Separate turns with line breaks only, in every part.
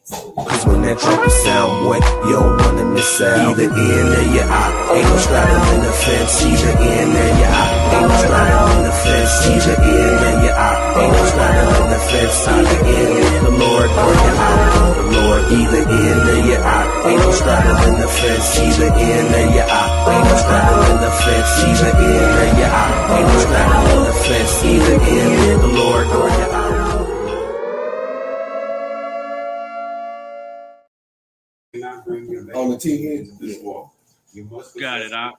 Cause when that trumpet sound, boy, you don't wanna miss out. Either in or you out, ain't no straddling the fence. Either in or you out, ain't no straddling the fence. Either in or you out, ain't no straddling the fence. Either in with the Lord or you out with the Lord. Either in or you out, ain't no straddling the fence. Either in or you out, ain't no straddling the fence. Either in or you out, ain't no straddling the fence. Either in with the Lord or you out.
On the TV.
Got it out.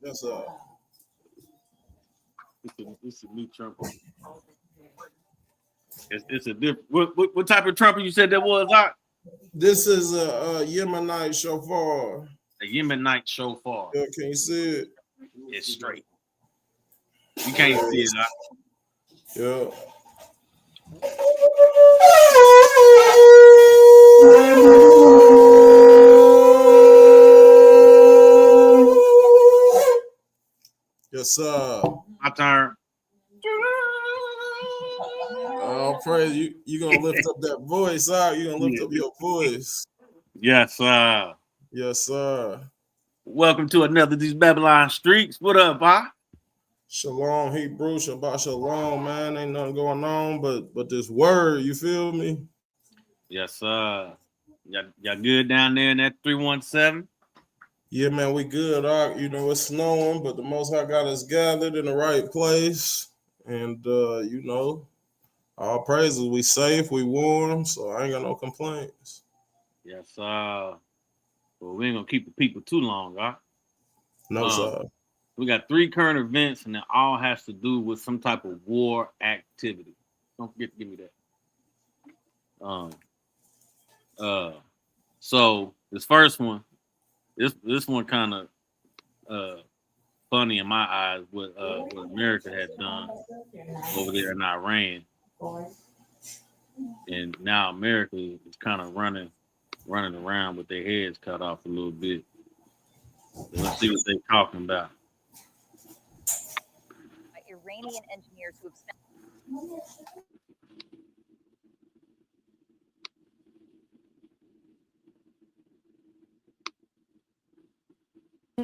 That's
It's a new trumpet. It's a different. What type of trumpet you said that was, Doc?
This is a Yemenite shofar.
A Yemenite shofar.
Yeah, can you see it?
It's straight. You can't see it, Doc.
Yeah. Yes, sir.
My turn.
Oh, praise you. You're gonna lift up that voice out. You're gonna lift up your voice.
Yes, sir.
Yes, sir.
Welcome to another of these Babylon Streets. What up, Bob?
Shalom, Hebrew, Shabbat Shalom, man. Ain't nothing going on but this word, you feel me?
Yes, sir. Y'all good down there in that 317?
Yeah, man, we good. You know, it's snowing, but the Most High got us gathered in the right place. And, you know, all praises. We safe, we warm, so I ain't got no complaints.
Yes, sir. Well, we ain't going to keep the people too long, huh?
No, sir.
We got 3 current events, and it all has to do with some type of war activity. Don't forget to give me that. So this first one, this one kind of funny in my eyes. What America had done over there in Iran, and now America is kind of running around with their heads cut off a little bit. So let's see what they're talking about.
Iranian engineers who have spent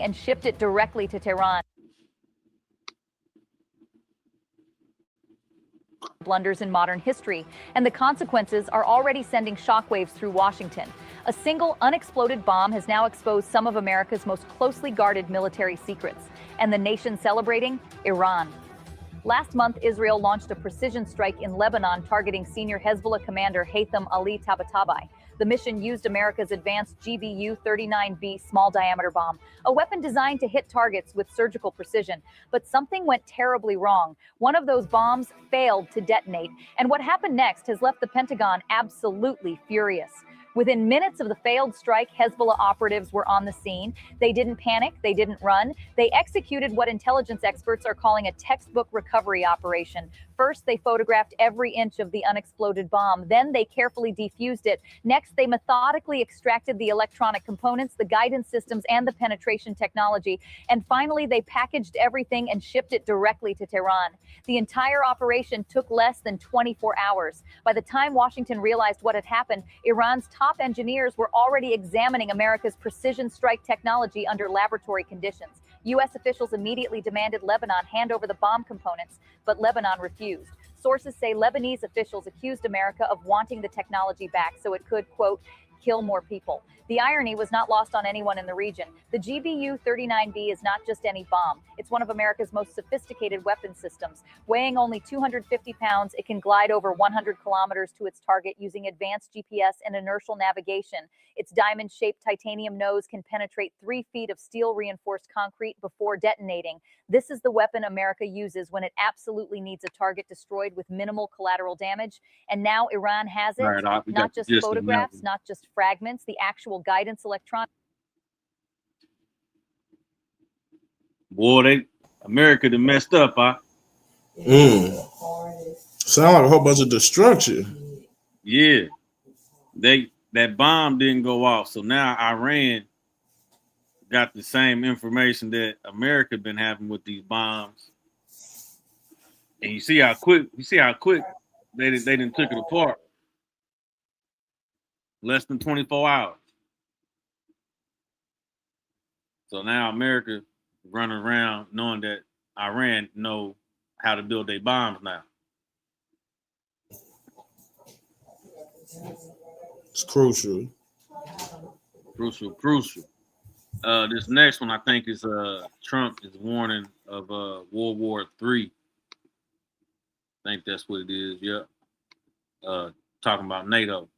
and shipped it directly to Tehran. Blunders in modern history, and the consequences are already sending shockwaves through Washington. A single unexploded bomb has now exposed some of America's most closely guarded military secrets, and the nation celebrating? Iran. Last month, Israel launched a precision strike in Lebanon targeting senior Hezbollah commander Haytham Ali Tabatabai. The mission used America's advanced GBU-39B small-diameter bomb, a weapon designed to hit targets with surgical precision. But something went terribly wrong. One of those bombs failed to detonate, and what happened next has left the Pentagon absolutely furious. Within minutes of the failed strike, Hezbollah operatives were on the scene. They didn't panic. They didn't run. They executed what intelligence experts are calling a textbook recovery operation. First, they photographed every inch of the unexploded bomb. Then they carefully defused it. Next, they methodically extracted the electronic components, the guidance systems, and the penetration technology. And finally, they packaged everything and shipped it directly to Tehran. The entire operation took less than 24 hours. By the time Washington realized what had happened, Iran's top engineers were already examining America's precision strike technology under laboratory conditions. U.S. officials immediately demanded Lebanon hand over the bomb components, but Lebanon refused. Sources say Lebanese officials accused America of wanting the technology back so it could, quote, kill more people. The irony was not lost on anyone in the region. The GBU-39B is not just any bomb. It's one of America's most sophisticated weapon systems. Weighing only 250 pounds, it can glide over 100 kilometers to its target using advanced GPS and inertial navigation. Its diamond-shaped titanium nose can penetrate 3 feet of steel-reinforced concrete before detonating. This is the weapon America uses when it absolutely needs a target destroyed with minimal collateral damage. And now Iran has it.
Right,
not just photographs, not just fragments, the actual guidance electronic.
Boy, America done messed up, huh?
Sound like a whole bunch of destruction.
Yeah. That bomb didn't go off. So now Iran got the same information that America been having with these bombs, and you see how quick they didn't took it apart. Less than 24 hours. So now America running around knowing that Iran know how to build their bombs now.
It's crucial.
Crucial. This next one I think is Trump is warning of World War III. I think that's what it is. Yep. Talking about NATO.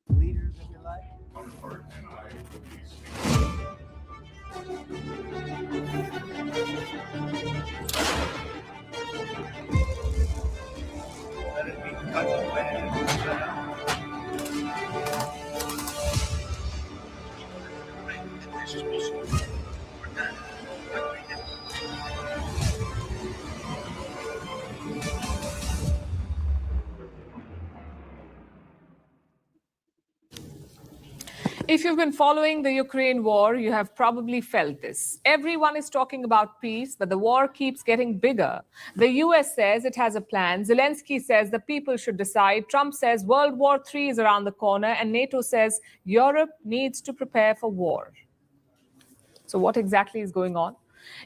Leaders of your life. Let it be cut away.
If you've been following the Ukraine war, you have probably felt this. Everyone is talking about peace, but the war keeps getting bigger. The US says it has a plan. Zelensky says the people should decide. Trump says World War III is around the corner. And NATO says Europe needs to prepare for war. So what exactly is going on?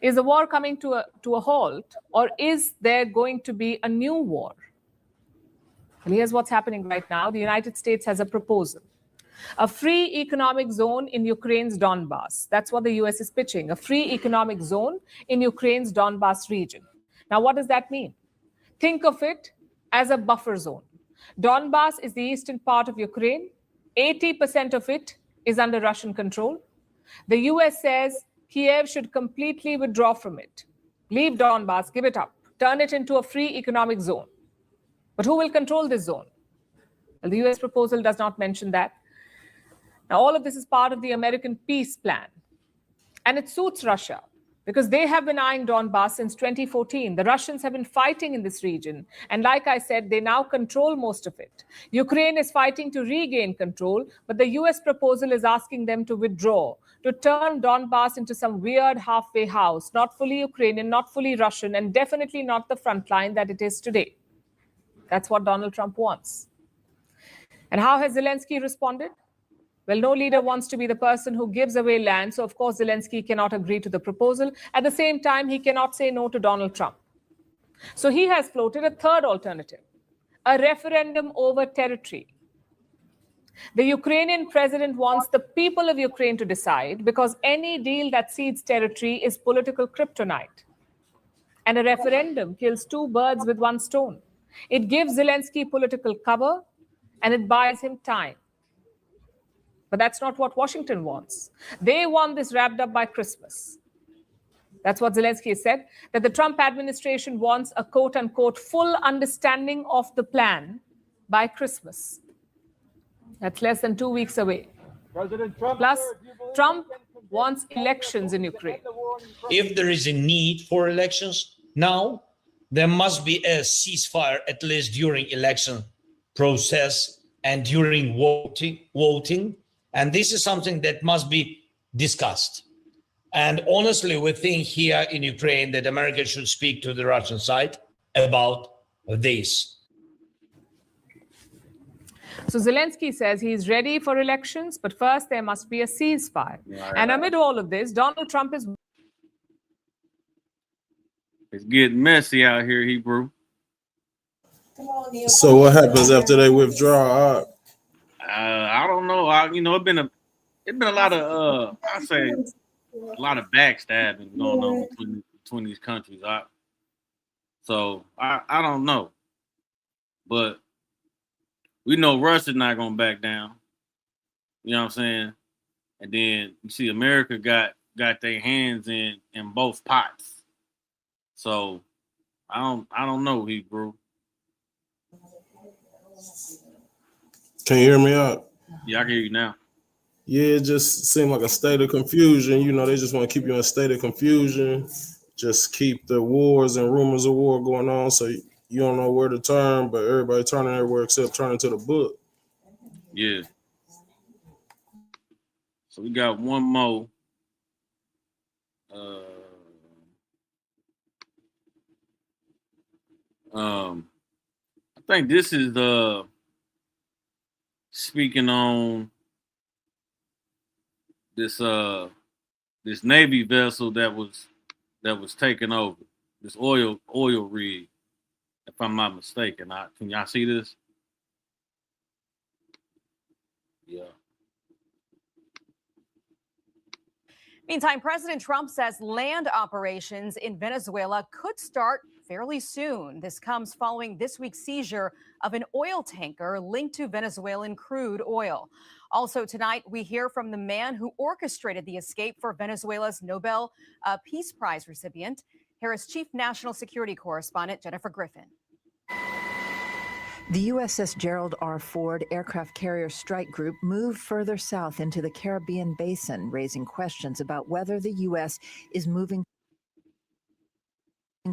Is the war coming to a halt, or is there going to be a new war? Well, here's what's happening right now. The United States has a proposal. A free economic zone in Ukraine's Donbass. That's what the US is pitching, a free economic zone in Ukraine's Donbass region. Now, what does that mean? Think of it as a buffer zone. Donbass is the eastern part of Ukraine. 80% of it is under Russian control. The US says Kiev should completely withdraw from it. Leave Donbass, give it up, turn it into a free economic zone. But who will control this zone? Well, the US proposal does not mention that. Now, all of this is part of the American peace plan. And it suits Russia because they have been eyeing Donbass since 2014. The Russians have been fighting in this region. And like I said, they now control most of it. Ukraine is fighting to regain control, but the US proposal is asking them to withdraw, to turn Donbass into some weird halfway house, not fully Ukrainian, not fully Russian, and definitely not the front line that it is today. That's what Donald Trump wants. And how has Zelensky responded? Well, no leader wants to be the person who gives away land. So, of course, Zelensky cannot agree to the proposal. At the same time, he cannot say no to Donald Trump. So he has floated a third alternative, a referendum over territory. The Ukrainian president wants the people of Ukraine to decide because any deal that cedes territory is political kryptonite. And a referendum kills two birds with one stone. It gives Zelensky political cover and it buys him time. But that's not what Washington wants. They want this wrapped up by Christmas. That's what Zelensky said, that the Trump administration wants a quote-unquote full understanding of the plan by Christmas. That's less than 2 weeks away. Plus, Trump wants elections in Ukraine.
If there is a need for elections now, there must be a ceasefire at least during election process and during voting. And this is something that must be discussed. And honestly, we think here in Ukraine that America should speak to the Russian side about this.
So Zelensky says he's ready for elections, but first there must be a ceasefire. And amid all of this, Donald Trump is...
It's getting messy out here, Hebrew.
So what happens after they withdraw?
I don't know. It's been a lot of I say a lot of backstabbing going on between these countries. So I don't know, but we know Russia's not gonna back down. You know what I'm saying? And then you see America got their hands in both pots. So I don't know, Hebrew.
Can you hear me out?
Yeah, I can hear you now.
Yeah, it just seemed like a state of confusion. You know, they just want to keep you in a state of confusion. just keep the wars and rumors of war going on, so you don't know where to turn, but everybody turning everywhere except turning to the book.
Yeah. So we got one more. I think this is speaking on this this Navy vessel that was taken over. This oil rig, if I'm not mistaken. Can y'all see this? Yeah.
Meantime, President Trump says land operations in Venezuela could start fairly soon. This comes following this week's seizure of an oil tanker linked to Venezuelan crude oil. Also tonight, we hear from the man who orchestrated the escape for Venezuela's Nobel Peace Prize recipient. Here is Chief National Security Correspondent Jennifer Griffin.
The USS Gerald R. Ford aircraft carrier strike group moved further south into the Caribbean basin, raising questions about whether the U.S. is moving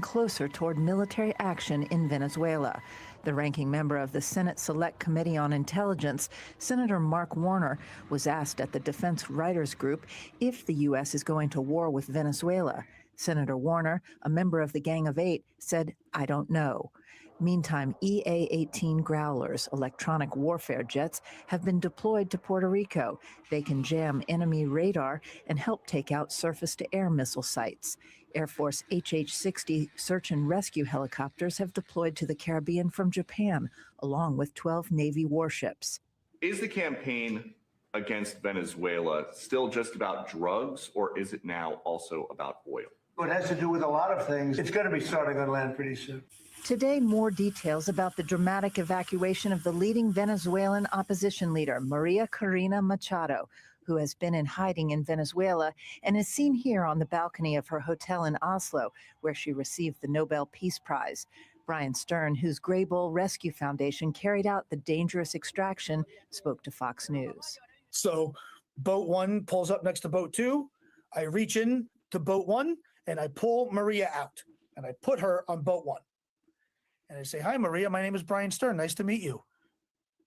closer toward military action in Venezuela. The ranking member of the Senate Select Committee on Intelligence, Senator Mark Warner, was asked at the Defense Writers Group if the U.S. is going to war with Venezuela. Senator Warner, a member of the Gang of Eight, said, "I don't know." Meantime, EA-18 Growlers, electronic warfare jets, have been deployed to Puerto Rico. They can jam enemy radar and help take out surface-to-air missile sites. Air Force HH-60 search and rescue helicopters have deployed to the Caribbean from Japan, along with 12 Navy warships.
Is the campaign against Venezuela still just about drugs, or is it now also about oil?
It has to do with a lot of things. It's going to be starting on land pretty soon.
Today, more details about the dramatic evacuation of the leading Venezuelan opposition leader, Maria Corina Machado, who has been in hiding in Venezuela and is seen here on the balcony of her hotel in Oslo, where she received the Nobel Peace Prize. Brian Stern, whose Gray Bull Rescue Foundation carried out the dangerous extraction, spoke to Fox News.
So boat one pulls up next to boat two. I reach in to boat one and I pull Maria out and I put her on boat one. And I say, "Hi, Maria. My name is Brian Stern. Nice to meet you."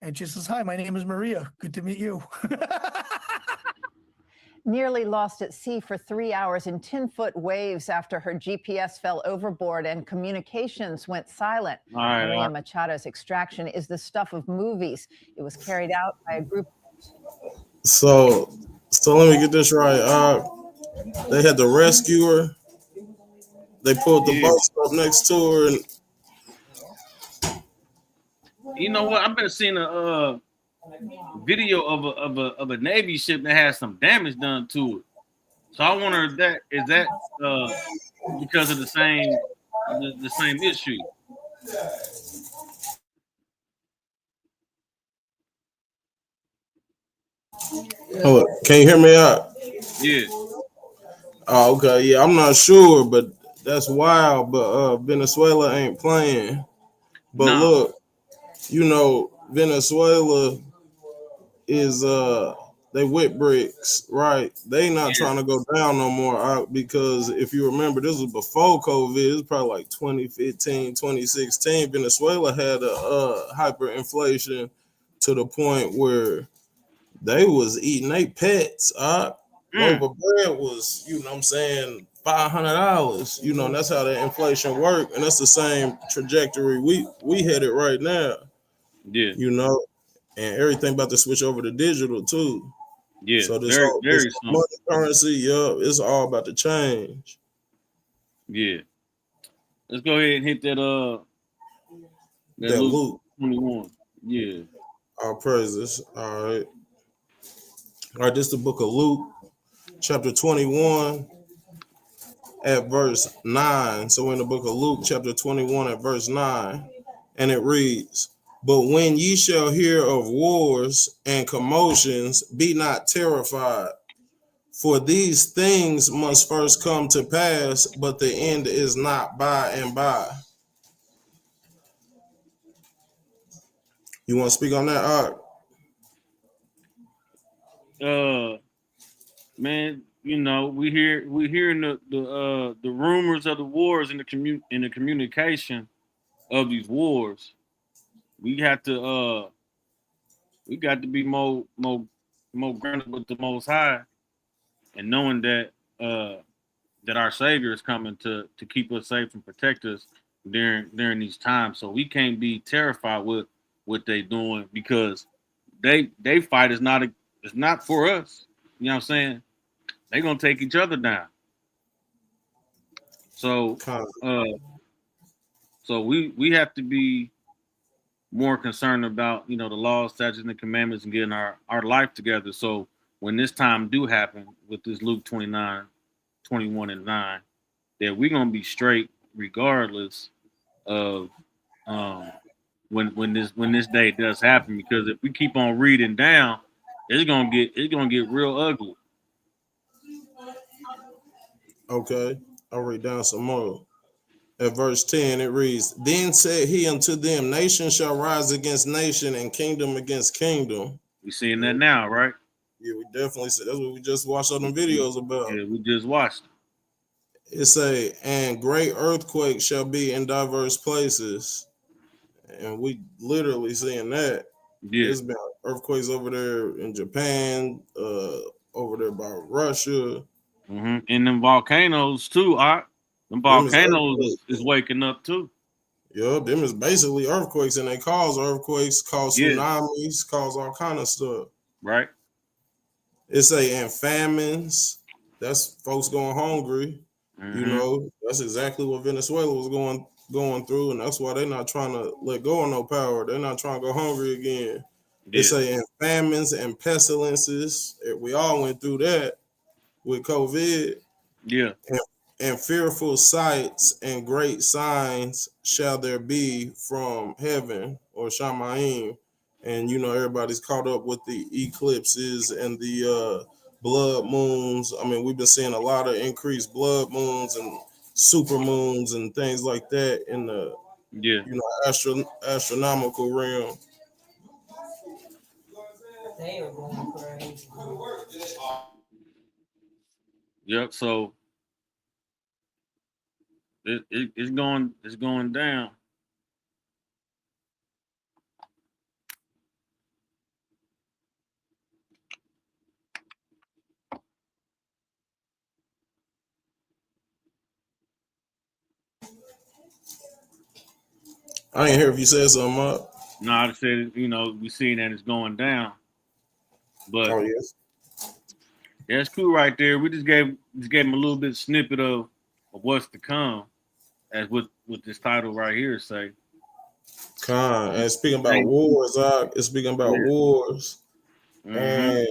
And she says, "Hi, my name is Maria. Good to meet you."
Nearly lost at sea for 3 hours in 10-foot waves after her GPS fell overboard and communications went silent. Maria Machado's extraction is the stuff of movies. It was carried out by a group.
So let me get this right. They had to rescue her. They pulled the boat up next to her and.
You know what? I've been seeing a video of a Navy ship that has some damage done to it. So I wonder if that is because of the same issue.
Oh, can you hear me out?
Yeah.
Oh, okay. Yeah, I'm not sure, but that's wild. But Venezuela ain't playing. But look, you know, Venezuela is they whip bricks, right? They not trying to go down no more because if you remember, this was before COVID. It was probably like 2015, 2016. Venezuela had a hyperinflation to the point where they was eating their pets. Loaf of bread was, you know what I'm saying, $500. You know, and that's how the inflation worked. And that's the same trajectory we headed right now.
Yeah.
You know, and everything about to switch over to digital too.
Yeah.
So this
very
money currency, it's all about to change.
Yeah. Let's go ahead and hit that Luke 21. Yeah.
All praises. All right. This is the book of Luke, chapter 21 at verse 9. So in the book of Luke, chapter 21 at verse 9, and it reads, "But when ye shall hear of wars and commotions, be not terrified, for these things must first come to pass, but the end is not by and by." You want to speak on that, Art?
Man, you know, we hearing the rumors of the wars in the communication of these wars. We have to we got to be more grounded with the Most High, and knowing that that our Savior is coming to keep us safe and protect us during these times. So we can't be terrified with what they doing, because they fight is not for us. You know what I'm saying? They're gonna take each other down. So so we have to be more concerned about, you know, the laws, statutes, and the commandments, and getting our life together. So when this time do happen with this Luke 29:21-9, that we're gonna be straight regardless of when this day does happen. Because if we keep on reading down, it's gonna get real ugly.
Okay, I'll read down some more. At verse 10, it reads, Then said he unto them, Nation shall rise against nation, and kingdom against kingdom.
We seeing that now, right?
Yeah, we definitely said that's what we just watched on the videos about.
Yeah, we just watched it.
It say, and great earthquake shall be in diverse places. And we literally seeing that.
Yeah.
There's been earthquakes over there in Japan, over there by Russia.
Mm-hmm. And them volcanoes too, them volcanoes is waking up too.
Yeah, them is basically earthquakes, and they cause earthquakes, cause tsunamis, cause all kind of stuff.
Right.
It say and famines. That's folks going hungry.
Mm-hmm.
You know, that's exactly what Venezuela was going through, and that's why they're not trying to let go of no power. They're not trying to go hungry again. Yeah. It say and famines and pestilences. We all went through that with COVID.
Yeah.
And fearful sights and great signs shall there be from heaven, or Shamayim. And you know, everybody's caught up with the eclipses and the blood moons. I mean, we've been seeing a lot of increased blood moons and super moons and things like that in the you know, astronomical realm.
They are going crazy.
Yep. So it's going down.
I ain't hear if you said something up.
No, I said, you know, we seeing that it's going down. But
yes.
Yeah, it's cool right there. We just gave him a little bit snippet of what's to come, as with this title right here say.
And speaking about wars, it's speaking about wars.
Mm-hmm.
And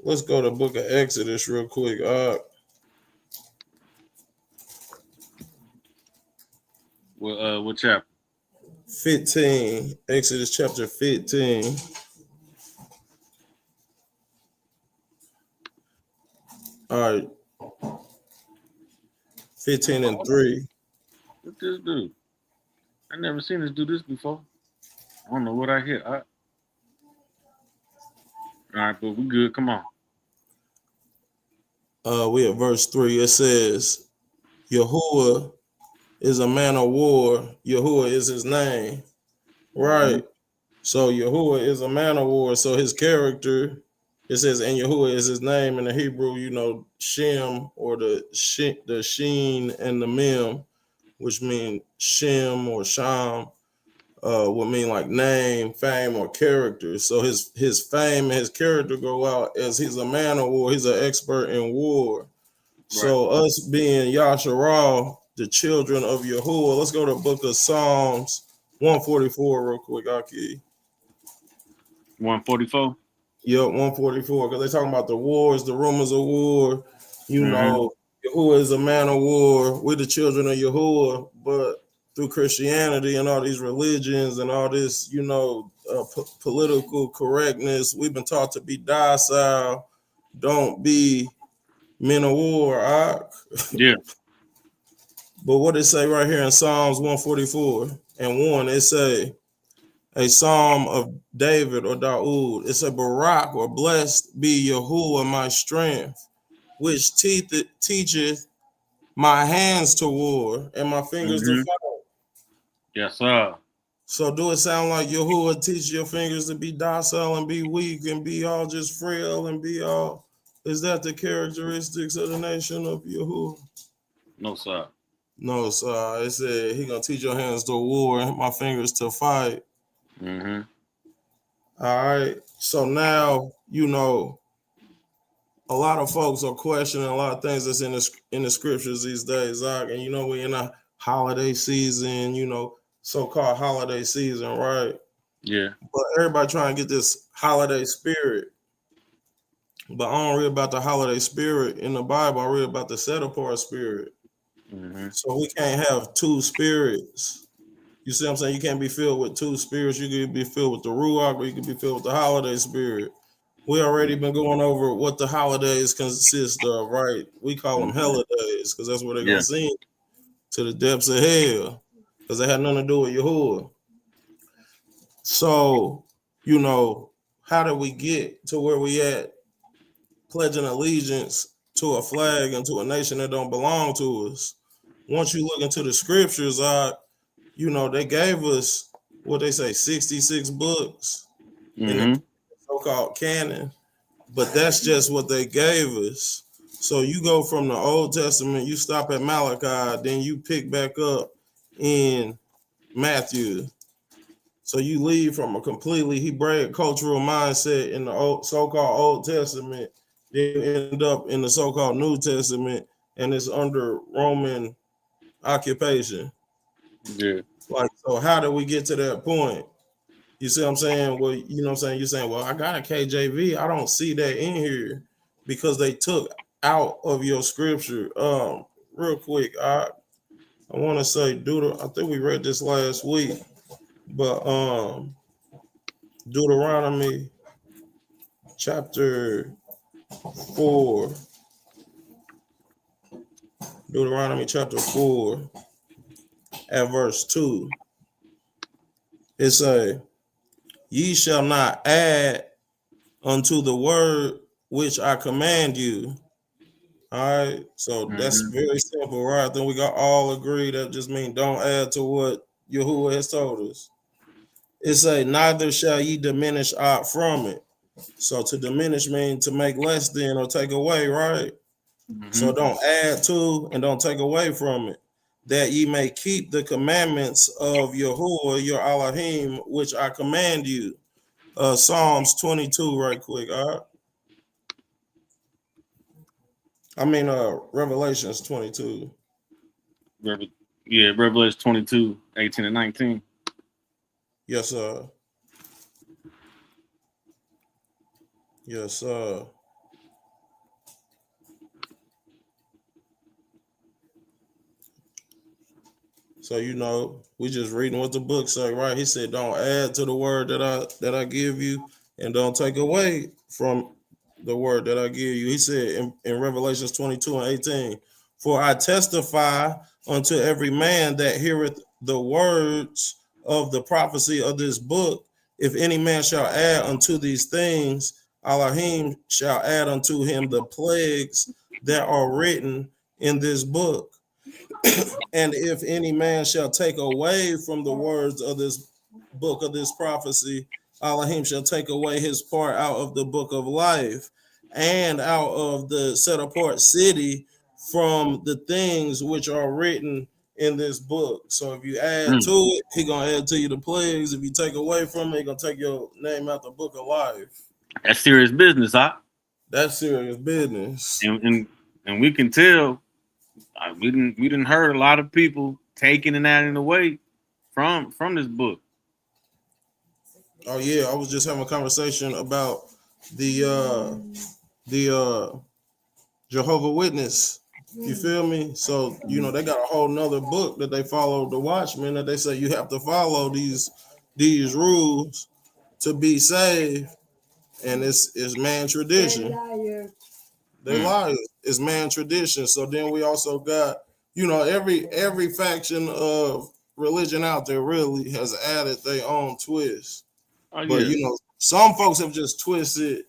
let's go to the book of Exodus real quick.
What chapter?
15. Exodus chapter 15. All right. 15 and 3.
What this do? I never seen this do this before. I don't know what I hit. All right, but we good. Come on.
We at verse 3. It says, Yahuwah is a man of war. Yahuwah is his name. Right. Mm-hmm. So Yahuwah is a man of war. So his character, it says, and Yahuwah is his name in the Hebrew, you know, Shem, or the Sheen and the Mem, which mean Shem or Sham, would mean like name, fame, or character. So his fame and his character go out as he's a man of war. He's an expert in war. Right. So us being Yasharal, the children of Yahuwah, let's go to the book of Psalms 144 real quick, Aki.
144?
Yep, 144, because they're talking about the wars, the rumors of war. You know, Yahuwah is a man of war. We're the children of Yahuwah, but through Christianity and all these religions and all this, you know, political correctness, we've been taught to be docile. Don't be men of war.
Yeah.
But what it say right here in Psalms 144 and 1, it say, a psalm of David or Daoud. It's a Barak or blessed be Yahuwah my strength, which teacheth my hands to war and my fingers to
Mm-hmm.
fight.
Yes, sir.
So do it sound like Yahuwah teach your fingers to be docile and be weak and be all just frail and be all? Is that the characteristics of the nation of Yahuwah?
No, sir.
No, sir. It said he gonna teach your hands to war and my fingers to fight.
Mm-hmm.
All right. So now you know a lot of folks are questioning a lot of things that's in the scriptures these days, Zach. And you know we're in a holiday season, so-called holiday season, right?
Yeah.
But everybody trying to get this holiday spirit. But I don't read about the holiday spirit in the Bible. I read about the set apart spirit.
Mm-hmm.
So we can't have two spirits. You see what I'm saying? You can't be filled with two spirits. You could be filled with the Ruach, or you could be filled with the holiday spirit. We already been going over what the holidays consist of, right? We call them
Mm-hmm.
holidays because that's where they're
Yeah.
gonna sing to the depths of hell, because they had nothing to do with Yahuwah. So, how did we get to where we at pledging allegiance to a flag and to a nation that don't belong to us? Once you look into the scriptures, they gave us what they say 66 books in the
Mm-hmm.
so-called canon, but that's just what they gave us. So you go from the Old Testament, you stop at Malachi, then you pick back up in Matthew. So you leave from a completely Hebraic cultural mindset in the so-called Old Testament, then you end up in the so-called New Testament, and it's under Roman occupation.
Yeah.
Like, so how did we get to that point? You see what I'm saying? Well, you know what I'm saying? You're saying, well, I got a KJV. I don't see that in here because they took out of your scripture. Real quick, I want to say I think we read this last week, but Deuteronomy chapter 4. Deuteronomy chapter 4 at verse 2. It say, ye shall not add unto the word which I command you. All right, so that's
Mm-hmm.
very simple, right? Then we got all agree that just mean don't add to what Yahuwah has told us. It say, neither shall ye diminish out from it. So to diminish means to make less than or take away, right? So
Mm-hmm.
don't add to and don't take away from it, that ye may keep the commandments of Yahuwah, your Elohim, which I command you. Psalms 22, right quick, all right? Revelations 22.
Revelation 22, 18 and 19.
Yes, sir. Yes, sir. So we just reading what the book say, right? He said, "Don't add to the word that I give you, and don't take away from the word that I give you." He said in Revelations 22 and 18, "For I testify unto every man that heareth the words of the prophecy of this book. If any man shall add unto these things, Elohim shall add unto him the plagues that are written in this book. And if any man shall take away from the words of this book of this prophecy, Elohim shall take away his part out of the book of life and out of the set apart city from the things which are written in this book." So if you add to it, he gonna add to you the plagues. If you take away from it, he gonna take your name out the book of life.
That's serious business, huh?
That's serious business.
And we can tell we didn't heard a lot of people taking and adding away from this book.
Oh yeah, I was just having a conversation about the Jehovah Witness. You feel me? So they got a whole nother book that they follow, the Watchmen, that they say you have to follow these rules to be saved, and it's man tradition. They liars. It's man tradition. So then we also got every faction of religion out there really has added their own twist.
Oh,
But
yeah.
you know, some folks have just twisted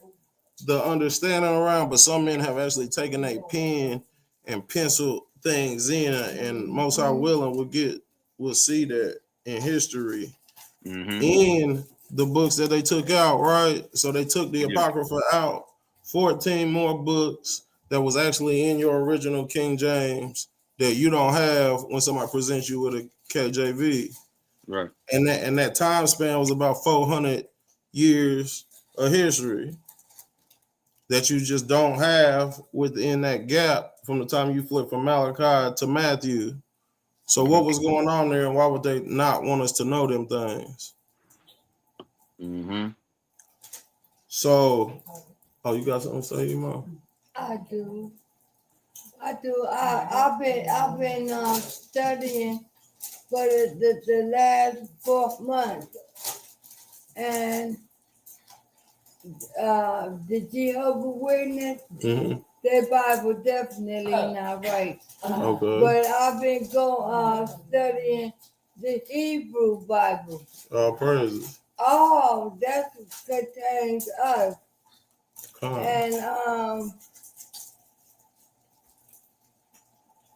the understanding around, but some men have actually taken a pen and penciled things in, and most High willing we'll see that in history in the books that they took out, right? So they took the Apocrypha out, 14 more books that was actually in your original King James that you don't have when somebody presents you with a KJV.
Right.
And that time span was about 400 years of history that you just don't have within that gap from the time you flip from Malachi to Matthew. So what was going on there, and why would they not want us to know them things? So, oh, you got something to say, Mom?
I do. I've been studying for the last 4 months, and the Jehovah Witness, their Bible definitely not right.
Okay.
But I've been studying the Hebrew Bible.
Oh, praises.
Oh, that contains us. And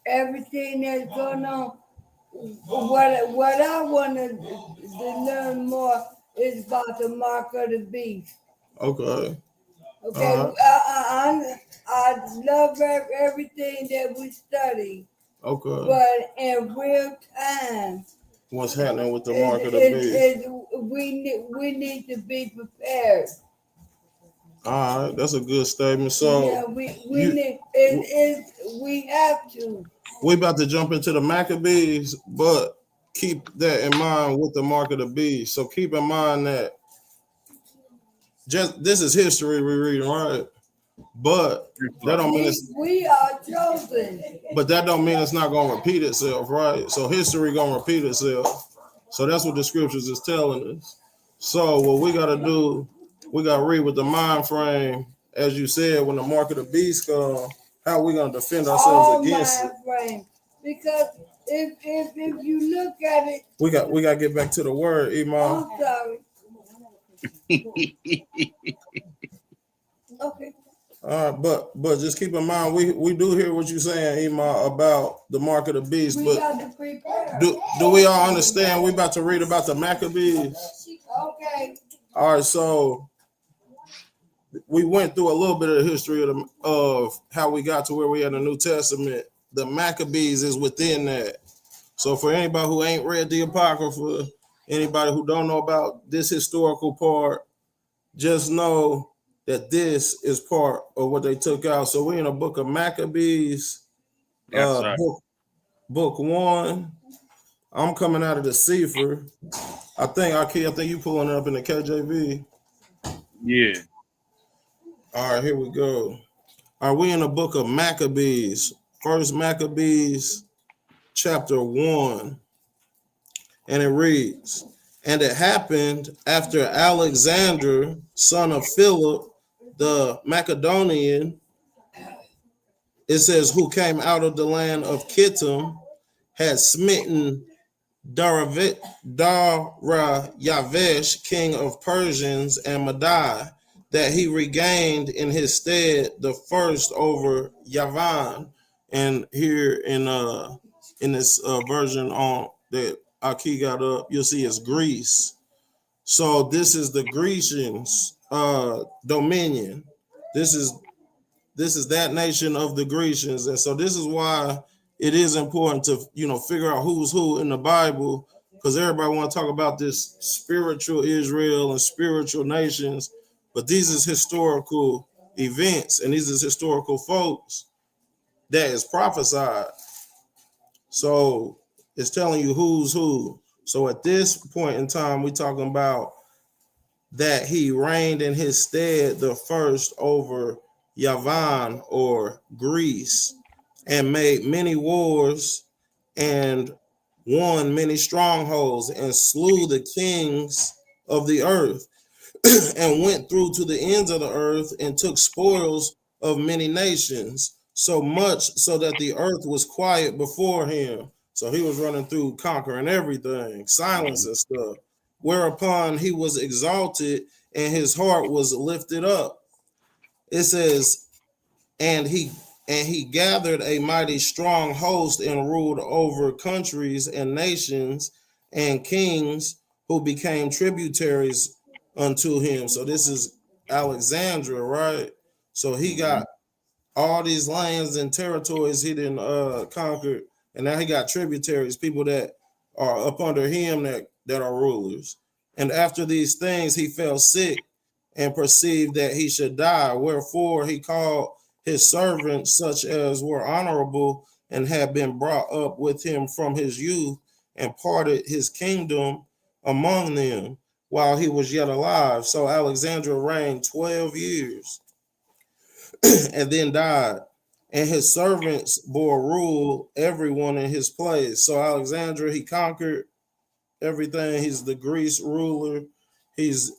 everything that's going on. What I want to learn more is about the mark of the beast.
Okay.
Okay, I love everything that we study.
Okay.
But in real time,
what's happening with the mark of the beast?
We need to be prepared.
All right, that's a good statement. So
yeah, we have to.
We about to jump into the Maccabees, but keep that in mind with the mark of the beast. So keep in mind that just this is history we're reading, right? But that don't mean
we are chosen.
But that don't mean it's not gonna repeat itself, right? So history gonna repeat itself. So that's what the scriptures is telling us. So what we gotta do, we gotta read with the mind frame, as you said, when the mark of the beast comes, how we gonna defend ourselves against it.
Frame. Because if you look at it,
we gotta get back to the word, Imam.
I'm sorry. Okay.
But just keep in mind, we do hear what you're saying, Imam, about the mark of the beast.
We got to prepare.
Do we all understand? We about to read about the Maccabees.
Okay.
All right, so we went through a little bit of the history of how we got to where we are in the New Testament. The Maccabees is within that. So for anybody who ain't read the Apocrypha, anybody who don't know about this historical part, just know that this is part of what they took out. So we're in a book of Maccabees, book 1. I'm coming out of the Sefer. I think you pulling it up in the KJV.
Yeah.
All right, here we go. Are we in the book of Maccabees? First Maccabees, chapter 1. And it reads, and it happened after Alexander, son of Philip, the Macedonian, it says, who came out of the land of Kittim, had smitten Darayavesh, king of Persians, and Madai, that he regained in his stead the first over Yavan. And here in this version on that Aki got up, you'll see it's Greece. So this is the Grecians' dominion. This is that nation of the Grecians, and so this is why it is important to figure out who's who in the Bible, because everybody want to talk about this spiritual Israel and spiritual nations, but these is historical events and these is historical folks that is prophesied. So it's telling you who's who. So at this point in time, we're talking about that he reigned in his stead the first over Yavan or Greece, and made many wars and won many strongholds and slew the kings of the earth and went through to the ends of the earth and took spoils of many nations, so much so that the earth was quiet before him. So he was running through conquering everything, silence and stuff. Whereupon he was exalted and his heart was lifted up. It says, and he gathered a mighty strong host and ruled over countries and nations and kings who became tributaries unto him. So this is Alexandria, right? So he got all these lands and territories he didn't conquer, and now he got tributaries, people that are up under him that are rulers. And after these things he fell sick and perceived that he should die. Wherefore he called his servants, such as were honorable and had been brought up with him from his youth, and parted his kingdom among them while he was yet alive. So Alexander reigned 12 years and then died. And his servants bore rule, everyone in his place. So Alexander, he conquered everything. He's the Greece ruler. He's,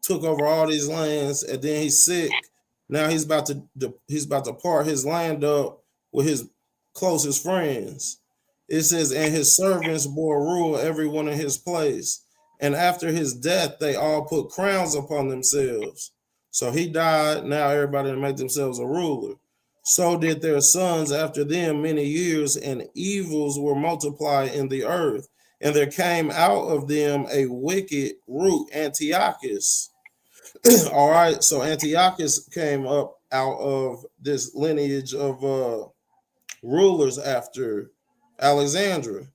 took over all these lands, and then he's sick. Now he's about to part his land up with his closest friends. It says, and his servants bore rule, everyone in his place. And after his death, they all put crowns upon themselves. So he died. Now everybody made themselves a ruler. So did their sons after them many years, and evils were multiplied in the earth. And there came out of them a wicked root, Antiochus. All right, so Antiochus came up out of this lineage of rulers after Alexandria.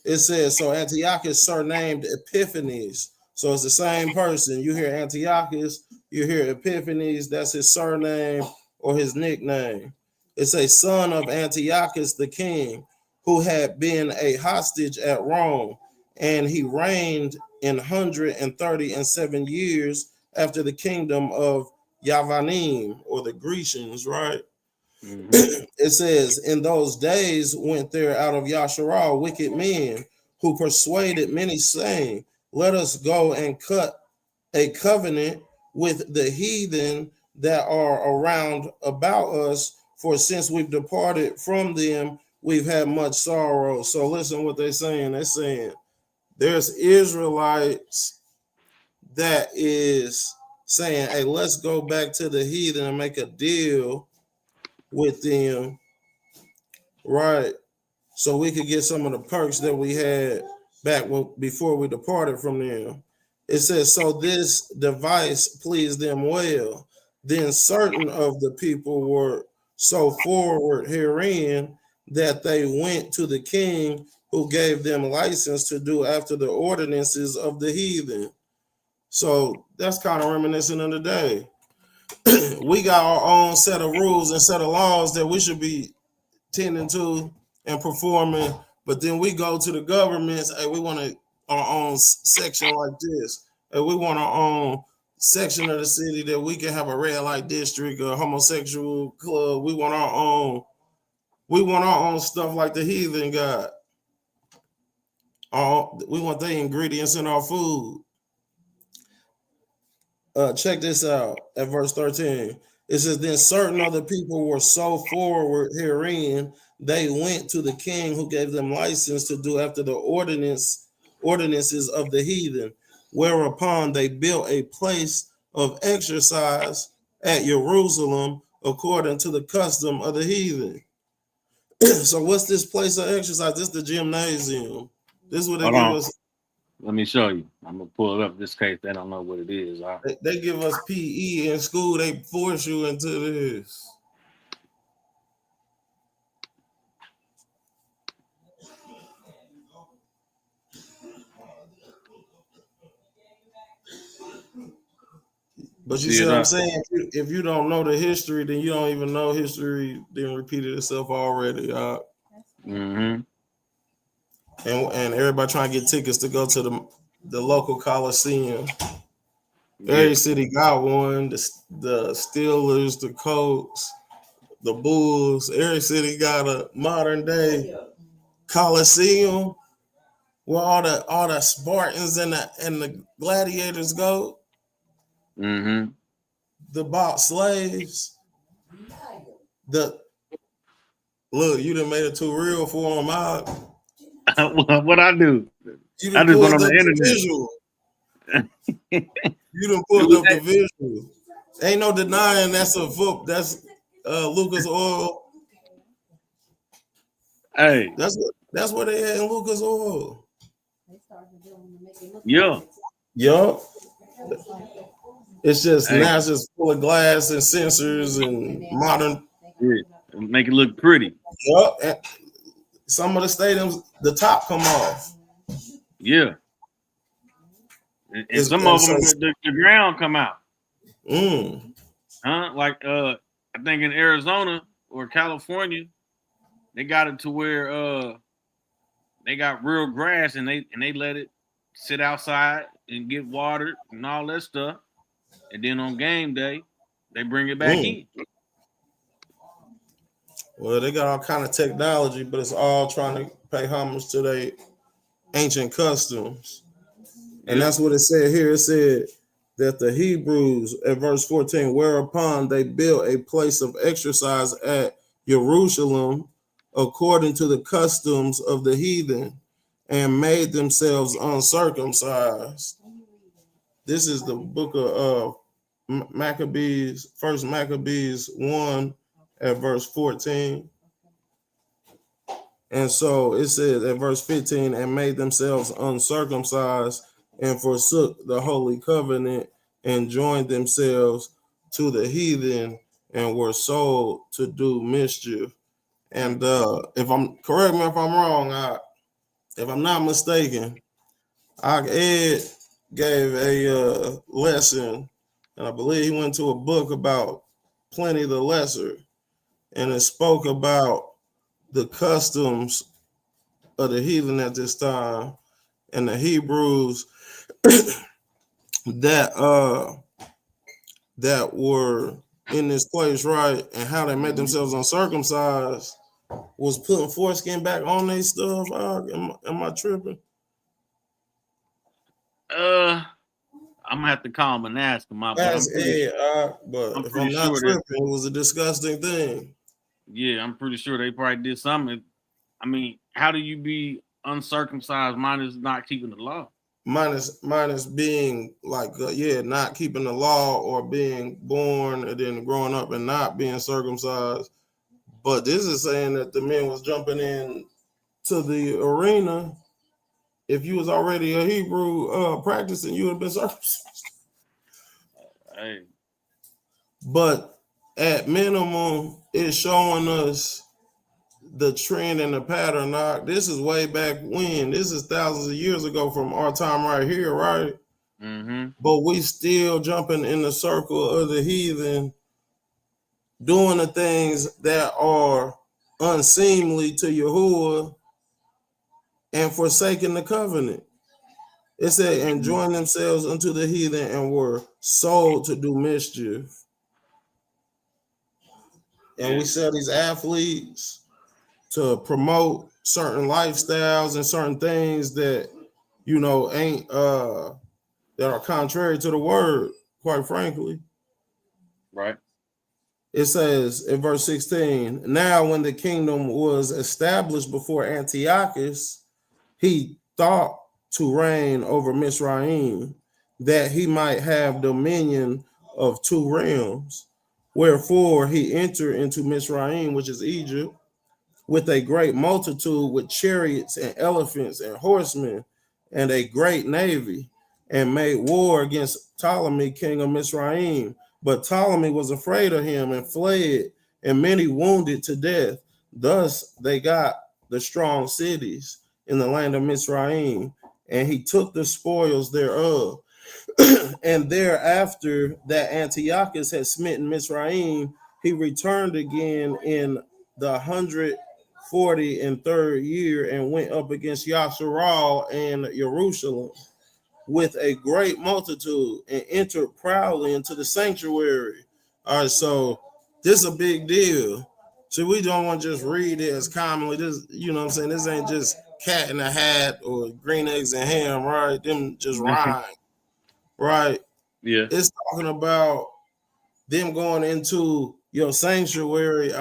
It says, so Antiochus surnamed Epiphanes. So it's the same person. You hear Antiochus, you hear Epiphanes, that's his surname or his nickname. It's a son of Antiochus the king, who had been a hostage at Rome, and he reigned in 137 years after the kingdom of Yavanim, or the Grecians, right? It says, in those days went there out of Yasharal wicked men who persuaded many, saying, let us go and cut a covenant with the heathen that are around about us, for since we've departed from them, we've had much sorrow. So listen what they're saying. They're saying there's Israelites that is saying, hey, let's go back to the heathen and make a deal with them, right? So we could get some of the perks that we had back before we departed from them. It says, so this device pleased them well. Then certain of the people were so forward herein that they went to the king, who gave them license to do after the ordinances of the heathen. So that's kind of reminiscent of the day. We got our own set of rules and set of laws that we should be tending to and performing, but then we go to the governments. Hey, we want our own section like this. Hey, we want our own section of the city that we can have a red light district, a homosexual club. We want our own. We want our own stuff like the heathen got. We want the ingredients in our food. Check this out at verse 13. It says, then certain other people were so forward herein, they went to the king, who gave them license to do after the ordinances of the heathen, whereupon they built a place of exercise at Jerusalem according to the custom of the heathen. So what's this place of exercise? This is the gymnasium. This is what they give us.
Let me show you. I'm gonna pull it up this case. They don't know what it is.
They give us PE in school. They force you into this. But you see what I'm saying? If you don't know the history, then you don't even know history then repeated itself already. And everybody trying to get tickets to go to the local Coliseum. Every city got one. The Steelers, the Colts, the Bulls. Every city got a modern day Coliseum where all the Spartans and the gladiators go. The bought slaves. Look, you done made it too real for him.
What I do?
You
I
done
just went
pulled
on
up
the
the
internet.
visual. You done pulled up the visual. Ain't no denying that's that's Lucas Oil.
Hey,
that's what they had in Lucas Oil.
Yeah.
Yup. It's just
Hey.
now it's just full of glass and sensors and modern.
Yeah. Make it look pretty.
Yup. Some of the stadiums, the top come off.
Yeah. And some of them, the ground come out. Huh? Like I think in Arizona or California, they got it to where they got real grass and they let it sit outside and get watered and all that stuff. And then on game day, they bring it back in.
Well, they got all kind of technology, but it's all trying to pay homage to their ancient customs. And that's what it said here. It said that the Hebrews at verse 14, whereupon they built a place of exercise at Jerusalem according to the customs of the heathen and made themselves uncircumcised. This is the book of Maccabees, First Maccabees 1 at verse 14. And so it says at verse 15, and made themselves uncircumcised and forsook the holy covenant and joined themselves to the heathen and were sold to do mischief. And if I'm correct me if I'm wrong, if I'm not mistaken, Ed gave a lesson, and I believe he went to a book about Pliny the Lesser, and it spoke about the customs of the heathen at this time and the Hebrews that were in this place, right? And how they made themselves uncircumcised was putting foreskin back on their stuff. Am I tripping?
I'm gonna have to call him and ask him out.
But if I'm not
sure
tripping, it was a disgusting thing.
Yeah, I'm pretty sure they probably did something. I mean, how do you be uncircumcised minus not keeping the law?
Minus being like not keeping the law or being born and then growing up and not being circumcised. But this is saying that the men was jumping in to the arena. If you was already a Hebrew practicing, you would have been circumcised.
Hey.
But at minimum, it's showing us the trend and the pattern. Now, this is way back when. This is thousands of years ago from our time right here, right?
Mm-hmm.
But we still jumping in the circle of the heathen, doing the things that are unseemly to Yahuwah and forsaking the covenant. It said, and join themselves unto the heathen and were sold to do mischief. And we sell these athletes to promote certain lifestyles and certain things that, ain't that are contrary to the word, quite frankly.
Right.
It says in verse 16, now when the kingdom was established before Antiochus, he thought to reign over Mizraim, that he might have dominion of two realms. Wherefore he entered into Mizraim, which is Egypt, with a great multitude, with chariots and elephants and horsemen, and a great navy, and made war against Ptolemy, king of Mizraim. But Ptolemy was afraid of him and fled, and many wounded to death. Thus they got the strong cities in the land of Mizraim, and he took the spoils thereof. And thereafter that Antiochus had smitten Mizraim, he returned again in the 143rd year and went up against Yasharal and Jerusalem with a great multitude and entered proudly into the sanctuary. All right, so this is a big deal. So we don't want to just read it as commonly. This, what I'm saying? This ain't just cat in a hat or green eggs and ham, right? Them just rhyme, right?
Yeah.
It's talking about them going into your sanctuary,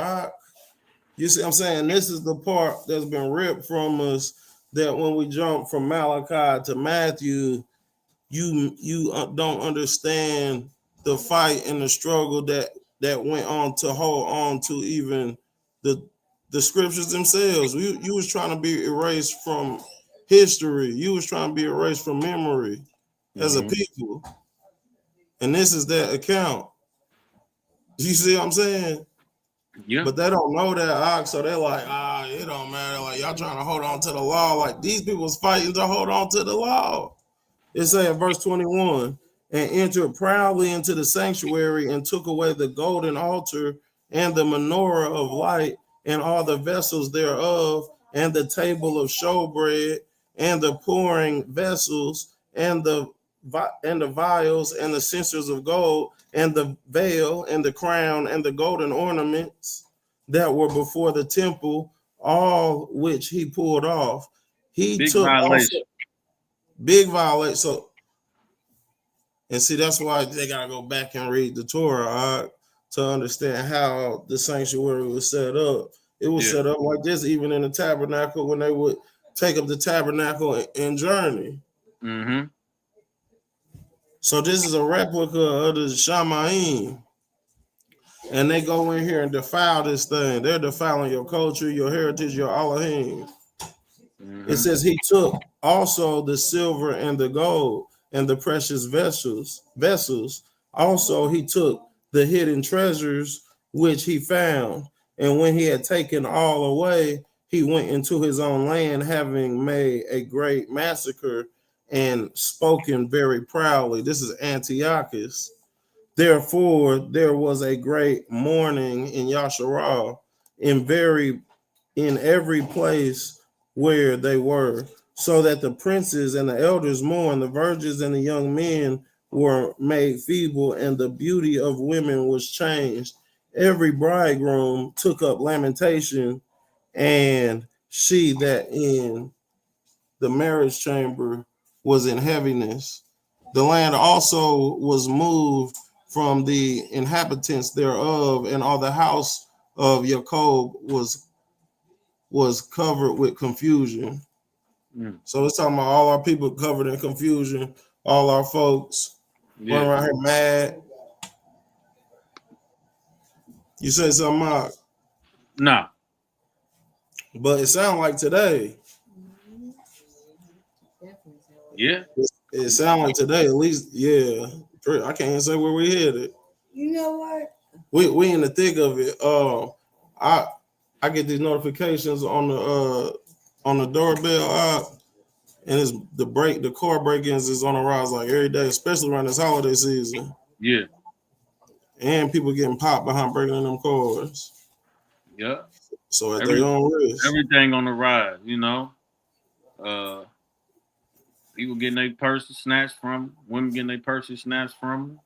You see what I'm saying? This is the part that's been ripped from us, that when we jump from Malachi to Matthew, you don't understand the fight and the struggle that went on to hold on to even the scriptures themselves. You was trying to be erased from history. You was trying to be erased from memory as a people. And this is that account. You see what I'm saying?
Yeah.
But they don't know that, so they're like, it don't matter. Like, y'all trying to hold on to the law. Like, these people's fighting to hold on to the law. It says in verse 21, and entered proudly into the sanctuary and took away the golden altar and the menorah of light and all the vessels thereof and the table of showbread and the pouring vessels and the vials and the censers of gold and the veil and the crown and the golden ornaments that were before the temple, all which he pulled off. He
Big
took also
violation.
big violation. So, and see, that's why they gotta go back and read the Torah to understand how the sanctuary was set up. It was set up like this, even in the tabernacle when they would take up the tabernacle and journey.
Mm-hmm.
So this is a replica of the Shamaim. And they go in here and defile this thing. They're defiling your culture, your heritage, your Elohim. It says he took also the silver and the gold and the precious vessels. Also he took the hidden treasures which he found. And when he had taken all away, he went into his own land, having made a great massacre and spoken very proudly. This is Antiochus. Therefore, there was a great mourning in Yasharal in every place where they were, so that the princes and the elders mourned, the virgins and the young men were made feeble, and the beauty of women was changed. Every bridegroom took up lamentation, and she that in the marriage chamber was in heaviness. The land also was moved from the inhabitants thereof, and all the house of Jacob was covered with confusion. So it's talking about all our people covered in confusion, all our folks running around here mad. You say something, Mark?
No.
But it sounds like today.
Yeah.
It sounds like today, at least, yeah. I can't even say where we headed.
You know what?
We in the thick of it. I get these notifications on the doorbell app, and it's the car break-ins is on the rise like every day, especially around this holiday season.
Yeah.
And people getting popped behind breaking in them cars.
Yeah.
So at their own risk.
Everything on the rise, you know. People getting their purses snatched from them, women getting their purses snatched from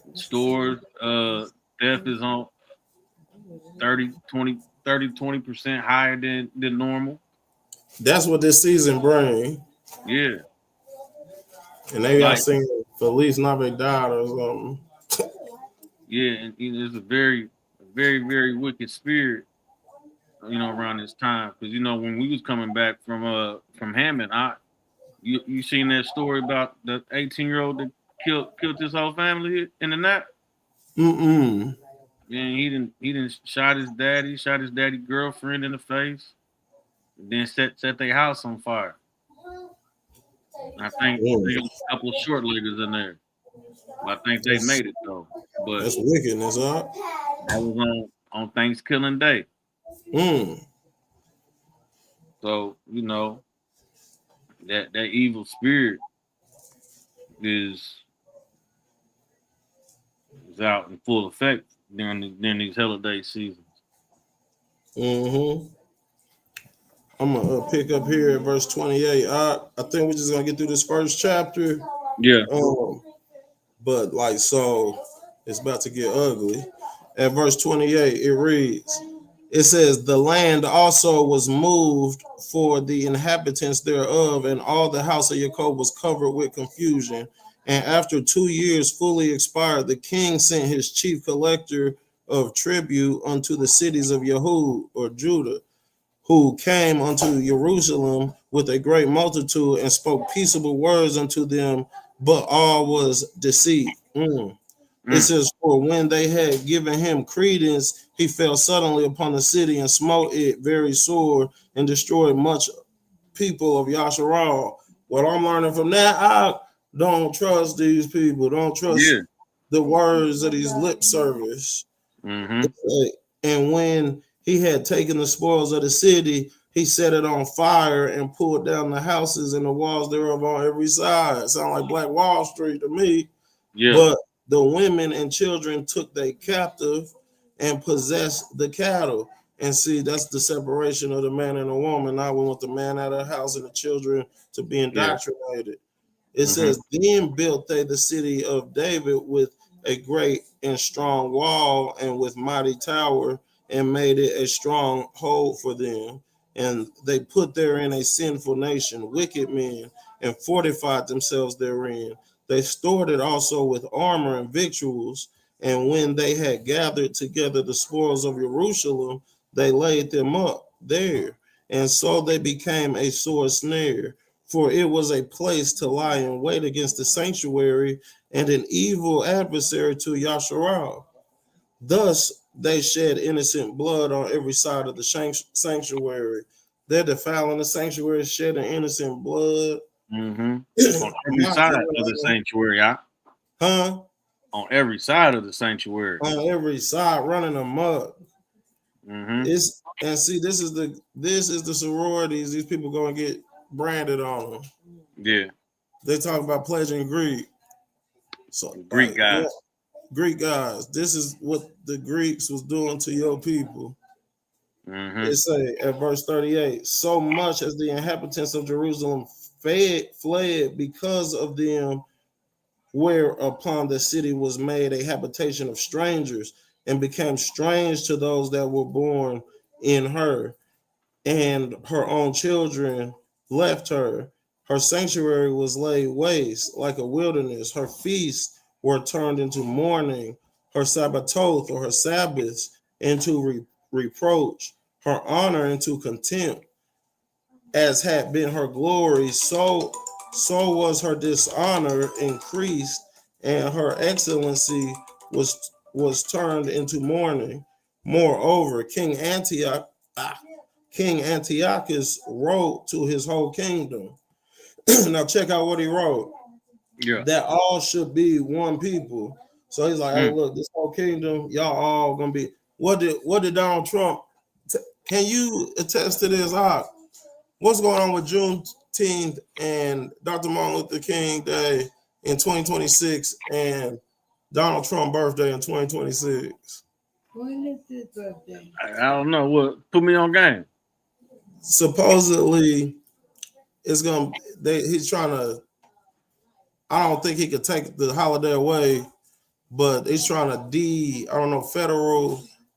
them. Stores, theft is on 20% higher than normal.
That's what this season bring.
Yeah.
And they got seen Feliz Navidad or something.
Yeah, and it's a very, very wicked spirit, you know, around this time. Because you know, when we was coming back from Hammond, you seen that story about the 18-year-old that killed his whole family in the night?
Mm-mm.
And he didn't shot his daddy girlfriend in the face, and then set their house on fire. I think there was a couple of short leggers in there. I think they made it though. But
that's wickedness, huh?
That was on Thanksgiving Day. So, you know, that evil spirit is out in full effect during these holiday seasons.
Mm-hmm. I'm gonna pick up here at verse 28. I think we're just gonna get through this first chapter.
Yeah.
But so it's about to get ugly. At verse 28, it reads, it says, the land also was moved for the inhabitants thereof, and all the house of Jacob was covered with confusion. And after 2 years fully expired, the king sent his chief collector of tribute unto the cities of Yehud or Judah, who came unto Jerusalem with a great multitude and spoke peaceable words unto them, but all was deceit. It says, for when they had given him credence, he fell suddenly upon the city and smote it very sore and destroyed much people of Yasharal. What I'm learning from that, I don't trust these people. Don't trust the words of these lip service. And when he had taken the spoils of the city, he set it on fire and pulled down the houses and the walls thereof on every side. Sound like Black Wall Street to me. But the women and children took they captive and possessed the cattle. And see, that's the separation of the man and the woman. Now we want the man out of the house and the children to be indoctrinated. It says, then built they the city of David with a great and strong wall and with mighty tower, and made it a strong hold for them. And they put therein a sinful nation, wicked men, and fortified themselves therein. They stored it also with armor and victuals. And when they had gathered together the spoils of Jerusalem, they laid them up there. And so they became a sore snare, for it was a place to lie in wait against the sanctuary and an evil adversary to Yasharal. Thus they shed innocent blood on every side of the sanctuary. They're defiling the sanctuary, shedding innocent blood.
On every side of the sanctuary, on every side of the sanctuary.
On every side, running amok. It's and see, this is the sororities. These people gonna get branded on them.
Yeah.
They talk about pledging Greek. So
Greek guys.
Yeah, Greek guys. This is what the Greeks was doing to your people. It say at verse 38, so much as the inhabitants of Jerusalem fled because of them, whereupon the city was made a habitation of strangers and became strange to those that were born in her, and her own children left her. Her sanctuary was laid waste like a wilderness. Her feasts were turned into mourning, her Sabbatoth or her Sabbaths into reproach, her honor into contempt. As had been her glory, so was her dishonor increased, and her excellency was turned into mourning. Moreover, King Antiochus wrote to his whole kingdom. Now check out what he wrote. That all should be one people. So he's like, hey, look, this whole kingdom, y'all all gonna be. What did Donald Trump? Can you attest to this? What's going on with Juneteenth and Dr. Martin Luther King Day in 2026 and Donald Trump birthday in 2026?
When is his birthday?
I don't know. What put me on game?
Supposedly, he's trying to. I don't think he could take the holiday away, but he's trying to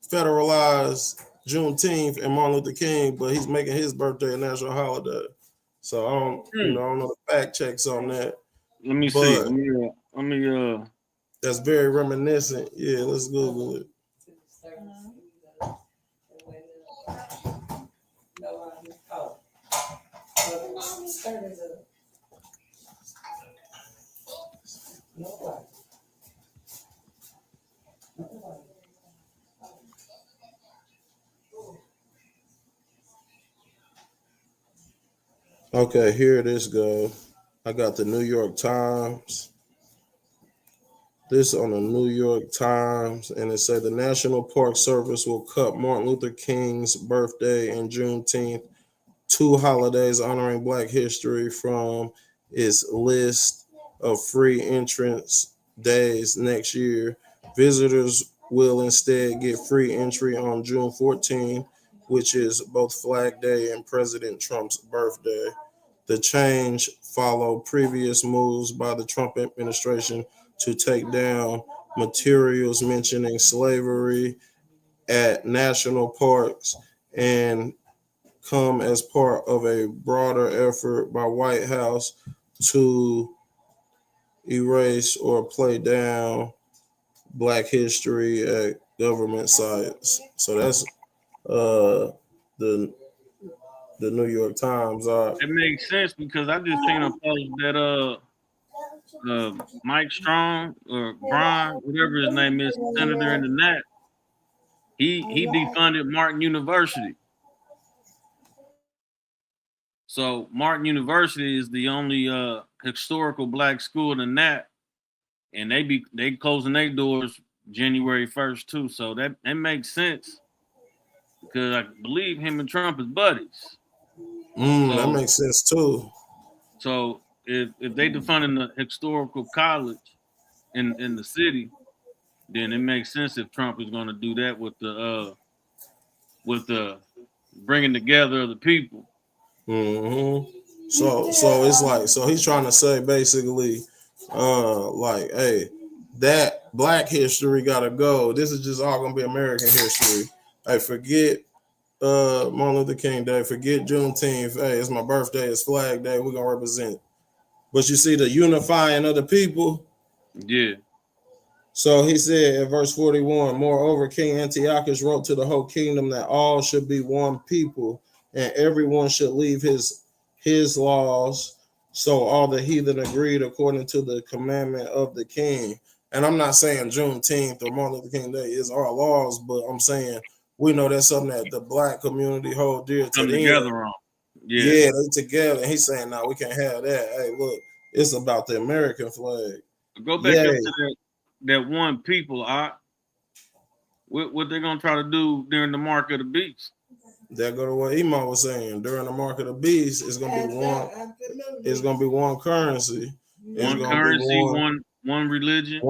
federalize Juneteenth and Martin Luther King, but he's making his birthday a national holiday. So I don't know the fact checks on that.
Let me see. Let me.
That's very reminiscent. Yeah, let's Google it. Okay, here this go. I got the New York Times. This on the New York Times, and it said the National Park Service will cut Martin Luther King's birthday and Juneteenth, two holidays honoring Black history, from its list of free entrance days next year. Visitors will instead get free entry on June 14, which is both Flag Day and President Trump's birthday. The change followed previous moves by the Trump administration to take down materials mentioning slavery at national parks and come as part of a broader effort by White House to erase or play down Black history at government sites. So that's uh the New York Times.
It makes sense because I just seen a post that Mike Strong or Brian, whatever his name is, senator in the Nat, he defunded Martin University. So Martin University is the only historical black school in the Nat, and they closing their doors January 1st too. So that makes sense because I believe him and Trump is buddies.
That makes sense too.
So if they defunding the historical college in the city, then it makes sense if Trump is going to do that with the bringing together of the people.
So it's like, so he's trying to say basically, like, hey, that black history gotta go. This is just all gonna be American history. Hey, forget Martin Luther King Day, forget Juneteenth. Hey, it's my birthday, it's Flag Day, we're gonna represent. But you see the unifying of the people.
Yeah.
So he said in verse 41, moreover, King Antiochus wrote to the whole kingdom that all should be one people, and everyone should leave his laws. So all the heathen agreed according to the commandment of the king. And I'm not saying Juneteenth or Martin Luther King Day is our laws, but I'm saying we know that's something that the black community hold dear to
Come
them.
together on.
Yeah, they together. And he's saying, no, we can't have that. Hey, look, it's about the American flag.
Go back up to that one people. What they're gonna try to do during the mark of the beast?
That go to what Emo was saying. During the mark of the beast, it's gonna be one. It's gonna be one currency.
One currency, one religion,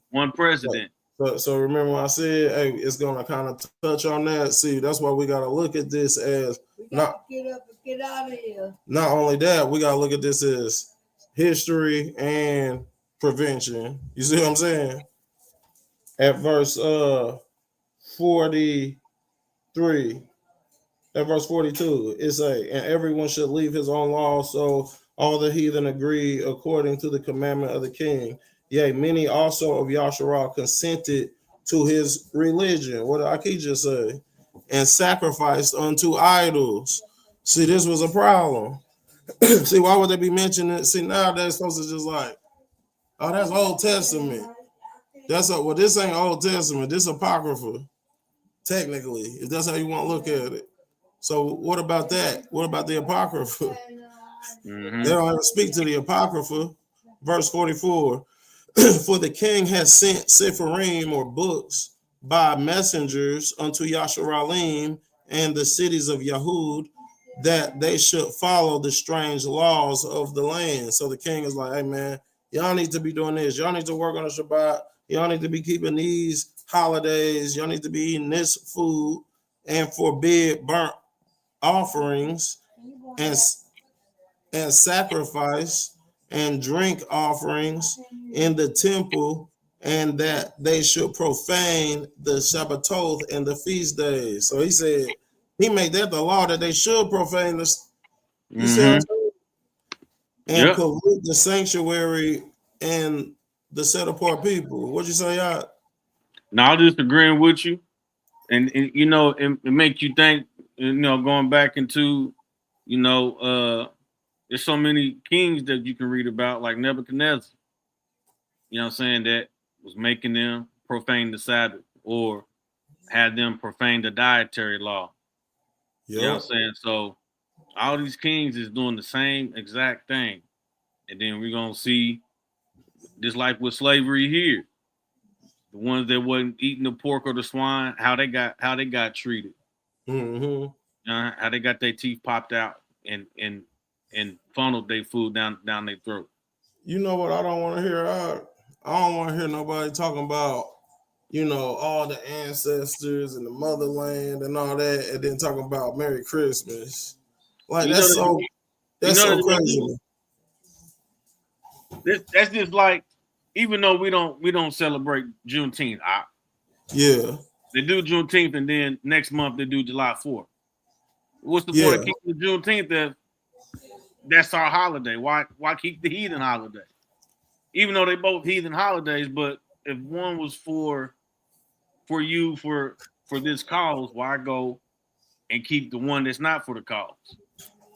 one president.
So remember when I said, hey, it's gonna kind of touch on that. See, that's why we gotta look at this as not
Get up and get out of here.
Not only that, we gotta look at this as history and prevention. You see what I'm saying? At verse 43, at verse 42, it say, and everyone should leave his own law, so all the heathen agree according to the commandment of the king. Yea, many also of Yasharal consented to his religion. What did Aki just say? And sacrificed unto idols. See, this was a problem. See, why would they be mentioning it? See, now they're supposed to just like, oh, that's Old Testament. This ain't Old Testament. This Apocrypha, technically, if that's how you want to look at it. So what about that? What about the Apocrypha?
Mm-hmm.
They don't ever speak to the Apocrypha. Verse 44, for the king has sent Sepharim or books by messengers unto Yasharalim and the cities of Yahud, that they should follow the strange laws of the land. So the king is like, hey man, y'all need to be doing this. Y'all need to work on the Shabbat. Y'all need to be keeping these holidays. Y'all need to be eating this food and forbid burnt offerings and sacrifice and drink offerings in the temple, and that they should profane the Shabbatot and the feast days. So he said, he made that the law that they should profane this. You see what I'm saying? And pollute the sanctuary and the set apart people. What'd you say, y'all?
Now I'm just agreeing with you, and you know, it makes you think. You know, going back into, you know, there's so many kings that you can read about, like Nebuchadnezzar. You know what I'm saying? That was making them profane the Sabbath or had them profane the dietary law. You know what I'm saying? So all these kings is doing the same exact thing. And then we're gonna see just like with slavery here. The ones that wasn't eating the pork or the swine, how they got treated.
Mm-hmm.
How they got their teeth popped out and funneled their food down their throat.
You know what I don't want to hear? I don't want to hear nobody talking about, you know, all the ancestors and the motherland and all that, and then talking about Merry Christmas. Like that's so crazy.
That's just like, even though we don't celebrate Juneteenth.
Yeah.
They do Juneteenth, and then next month they do July 4th. What's the point of keeping the Juneteenth? That's our holiday. Why keep the heathen holiday? Even though they both heathen holidays, but if one was for for you for this cause, why go and keep the one that's not for the cause?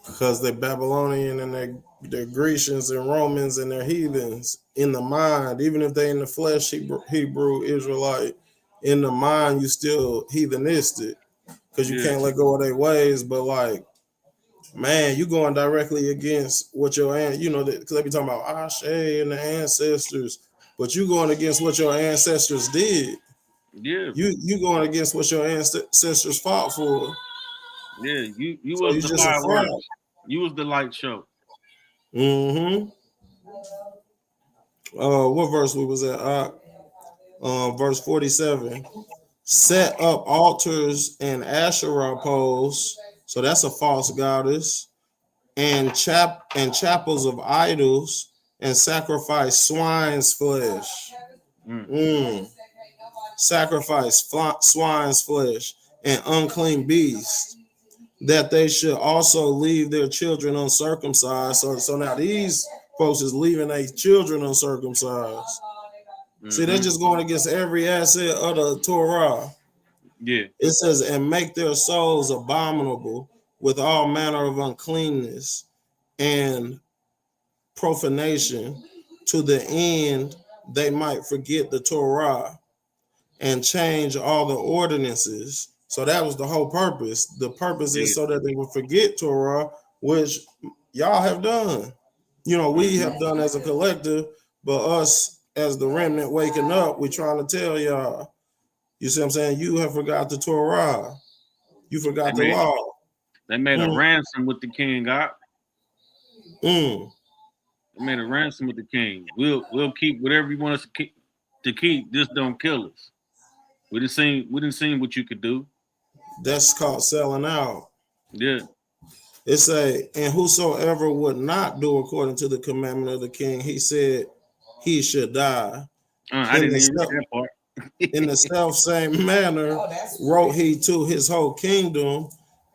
Because they're Babylonian and they're Grecians and Romans and they're heathens in the mind. Even if they in the flesh, Hebrew Israelite, in the mind, you still heathenistic because you can't let go of their ways. But like, man, you going directly against what your because they be talking about Ashe and the ancestors, but you going against what your ancestors did.
Yeah.
You going against what your ancestors fought for.
Yeah, you
So
was
you
the
just a fraud.
fireworks. You was the light show.
Mm-hmm. What verse we was at? Verse 47. Set up altars and Asherah poles. So that's a false goddess. And chapels of idols and sacrifice swine's flesh. Sacrifice swine's flesh and unclean beasts, that they should also leave their children uncircumcised. So now these folks is leaving their children uncircumcised. See, they're just going against every asset of the Torah.
Yeah.
It says, and make their souls abominable with all manner of uncleanness and profanation, to the end they might forget the Torah and change all the ordinances. So that was the whole purpose. The purpose is so that they would forget Torah, which y'all have done. We have done as a collective, but us as the remnant waking up, we trying to tell y'all, you see what I'm saying? You have forgot the Torah. You forgot the law.
They made a ransom with the king, God. They made a ransom with the king. We'll keep whatever you want us to keep. Just don't kill us. We didn't see what you could do.
That's called selling out.
Yeah.
It say, and whosoever would not do according to the commandment of the king, he said he should die.
I didn't even read that part.
In the self same manner, wrote he to his whole kingdom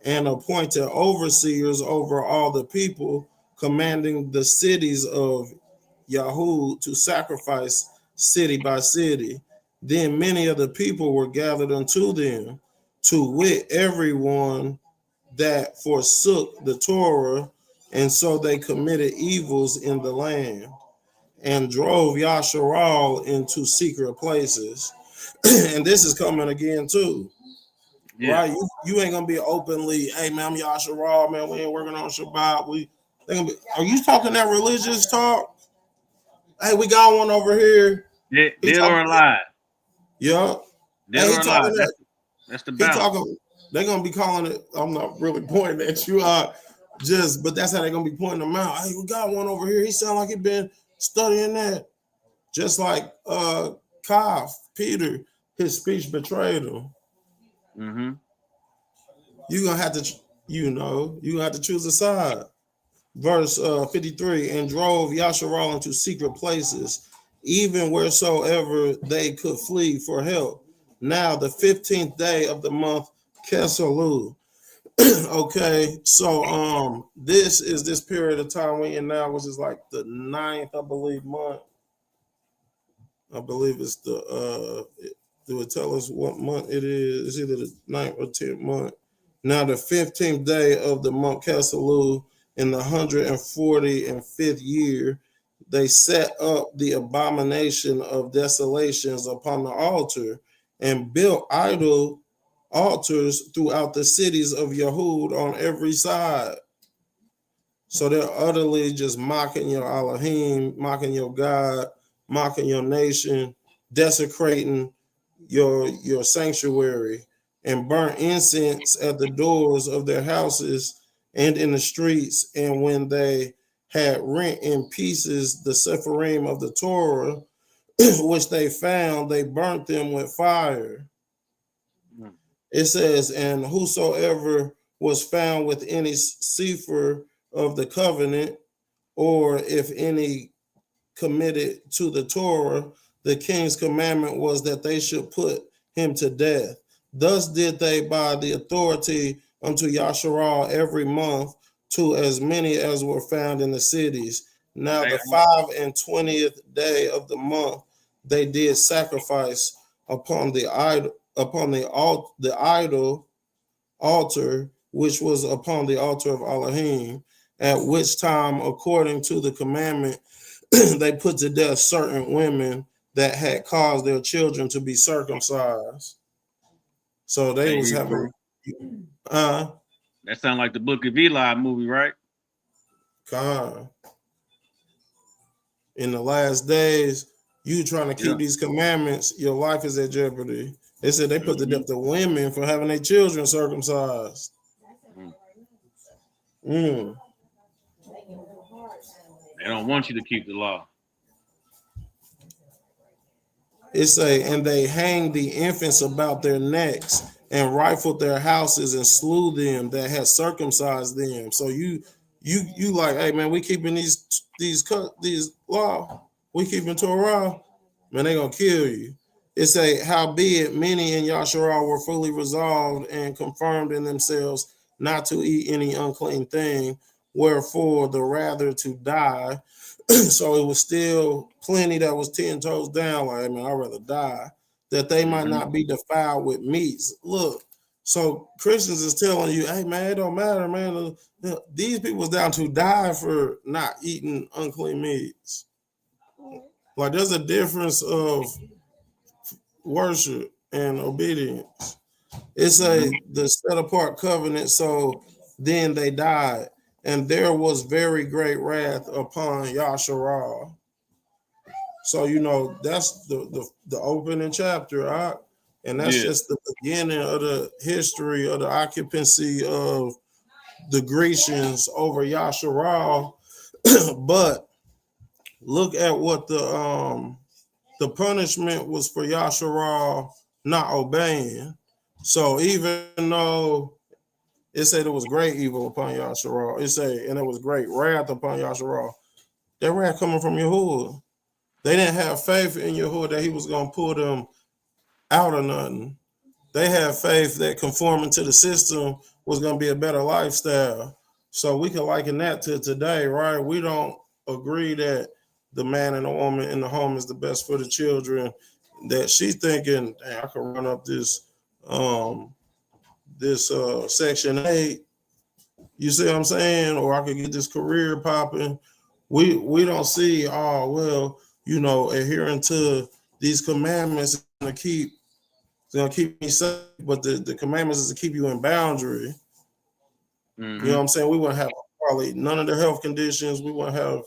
and appointed overseers over all the people, commanding the cities of Yahoo to sacrifice city by city. Then many of the people were gathered unto them, to wit, everyone that forsook the Torah, and so they committed evils in the land and drove Yasharal into secret places. And this is coming again too. Yeah. Right? You ain't gonna be openly, hey man, I'm Yasharal, man. We ain't working on Shabbat. Are you talking that religious talk? Hey, we got one over here.
Dead or alive.
Yeah.
Dead or alive. That's the balance.
They're gonna be calling it. I'm not really pointing at you, but that's how they're gonna be pointing them out. Hey, we got one over here. He sound like he been studying that. Just like Kaf, Peter, his speech betrayed him. You're gonna have to choose a side. Verse 53, and drove Yasharal into secret places, even wheresoever they could flee for help. Now the 15th day of the month Keselu. Okay, so this is this period of time we're in now, which is like the 9th, I believe, month. I believe it's it would tell us what month it is. It's either the 9th or 10th month. Now the 15th day of the month Keselu, in the 145th year, they set up the abomination of desolations upon the altar and built idol altars throughout the cities of Yahud on every side. So they're utterly just mocking your Elohim, mocking your God, mocking your nation, desecrating your sanctuary, and burnt incense at the doors of their houses and in the streets. And when they had rent in pieces the Sepharim of the Torah, which they found, they burnt them with fire. It says, and whosoever was found with any sefer of the covenant, or if any committed to the Torah, the king's commandment was that they should put him to death. Thus did they by the authority unto Yasharal every month to as many as were found in the cities. Now the 25th day of the month they did sacrifice upon the upon the altar, which was upon the altar of Elohim, at which time, according to the commandment, they put to death certain women that had caused their children to be circumcised. So they was having
that sounds like the Book of Eli movie, right?
In the last days, you trying to keep these commandments, your life is at jeopardy. They said they put to death the women for having their children circumcised.
They don't want you to keep the law.
It say, and they hanged the infants about their necks and rifled their houses and slew them that had circumcised them. So you like, hey man, we keeping these law, we keeping Torah, man, they gonna kill you. It say, howbeit many in Yasharal were fully resolved and confirmed in themselves not to eat any unclean thing, wherefore the rather to die. So it was still plenty that was 10 toes down. Like, man, I'd rather die, that they might not be defiled with meats. Look, so Christians is telling you, hey man, it don't matter, man. These people's down to die for not eating unclean meats. Like, there's a difference of worship and obedience. It's the set apart covenant. So then they died, and there was very great wrath upon Yasharal. So that's the opening chapter, right? And that's just the beginning of the history of the occupancy of the Grecians over Yasharal. But look at what the punishment was for Yasharal not obeying. So even though it said it was great evil upon Yasharal, it said, and it was great wrath upon Yasharal, that wrath coming from Yahuwah. They didn't have faith in Yahuwah that he was going to pull them out of nothing. They had faith that conforming to the system was going to be a better lifestyle. So we can liken that to today, right? We don't agree that the man and the woman in the home is the best for the children, that she's thinking, hey, I can run up this Section 8, you see what I'm saying? Or I could get this career popping. We don't see, oh, well, adhering to these commandments is gonna keep me safe, but the commandments is to keep you in boundary. You know what I'm saying? We wouldn't have probably none of the health conditions. We wouldn't have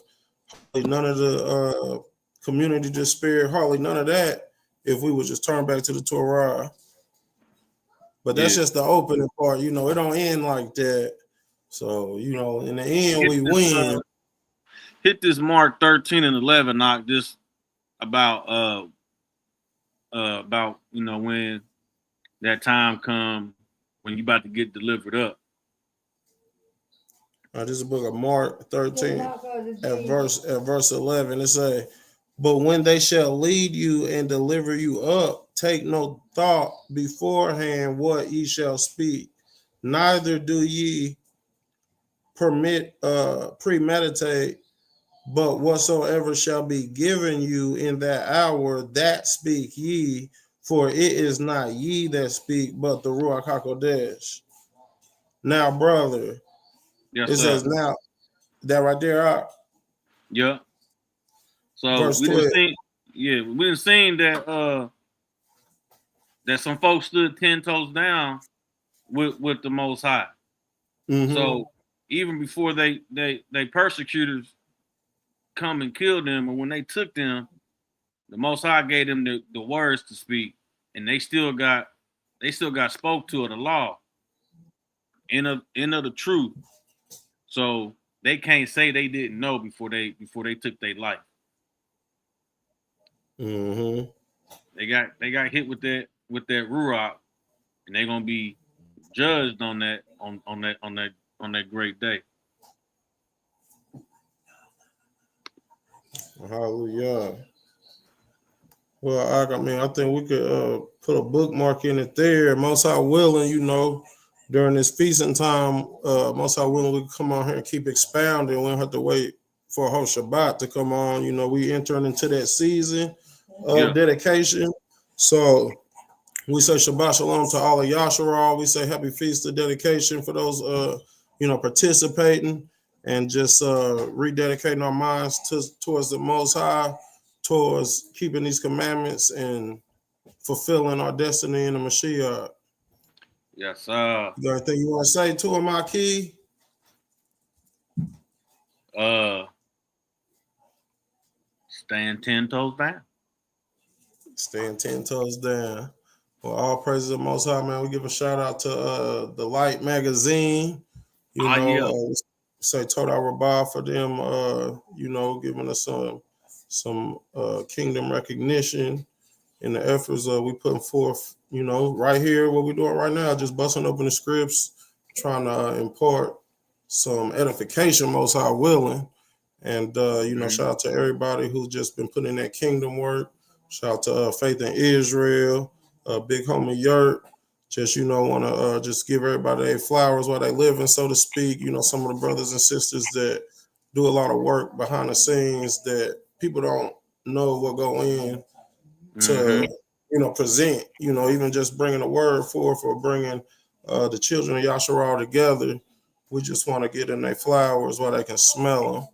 none of the community despair, hardly none of that, if we would just turn back to the Torah. But that's just the opening part. It don't end like that. So, in the end, we win.
Hit this Mark 13 and 11, knock just about when that time come when you about to get delivered up.
This is the book of Mark 13 at verse 11. It say, but when they shall lead you and deliver you up, take no thought beforehand what ye shall speak, neither do ye premeditate, but whatsoever shall be given you in that hour, that speak ye, for it is not ye that speak, but the Ruach HaKodesh. Now, brother, it says now, that right there.
Yeah. So
verse
we done seen that that some folks stood 10 toes down with the Most High. Mm-hmm. So even before they persecutors come and kill them, and when they took them, the Most High gave them the words to speak, and they still got spoke to of the law, in of the truth. So they can't say they didn't know before they took their life.
Mm-hmm.
They got hit with that ruach, and they're gonna be judged on that great day.
Hallelujah. Well, I think we could put a bookmark in it there. Most High willing, during this feasting time, Most High willing, we can come on here and keep expounding. We don't have to wait for a whole Shabbat to come on. We entering into that season of dedication. So We say Shabbat Shalom to all of Yasharal. We say happy Feast of Dedication for those participating and just rededicating our minds towards the Most High, towards keeping these commandments and fulfilling our destiny in the Mashiach.
Yes, sir.
You got anything you want to say to him, Aki?
Staying 10 toes down.
Staying 10 toes down. Well, all praises to the Most High, man. We give a shout out to the Light Magazine. Say Toda Rabah for them, giving us some kingdom recognition in the efforts we putting forth, right here, what we're doing right now, just busting open the scripts, trying to impart some edification, Most High willing. And, shout out to everybody who's just been putting in that kingdom work. Shout out to Faith in Israel, Big Homie Yurt. Just, want to just give everybody their flowers while they living, so to speak. Some of the brothers and sisters that do a lot of work behind the scenes that people don't know what go in to, present, even just bringing the word forth or bringing the children of Yasharal together. We just want to get in their flowers while they can smell them.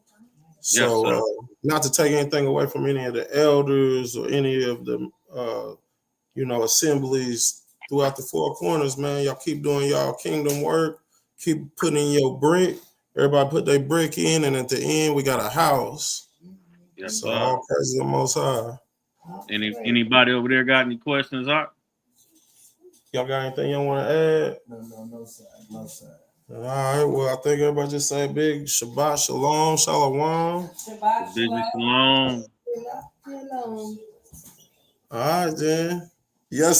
So,
yes,
not to take anything away from any of the elders or any of the, assemblies throughout the four corners, man. Y'all keep doing y'all kingdom work. Keep putting in your brick. Everybody put their brick in, and at the end, we got a house.
Yes,
so all praise the Most High.
Anybody over there got any questions, Art?
Y'all got anything y'all want to add?
No, sir. No, sir.
All right. Well, I think everybody just say big Shabbat Shalom, Shalom.
Shabbat
Big
Shalom.
Shalom.
Shalom.
All right, then. Yes.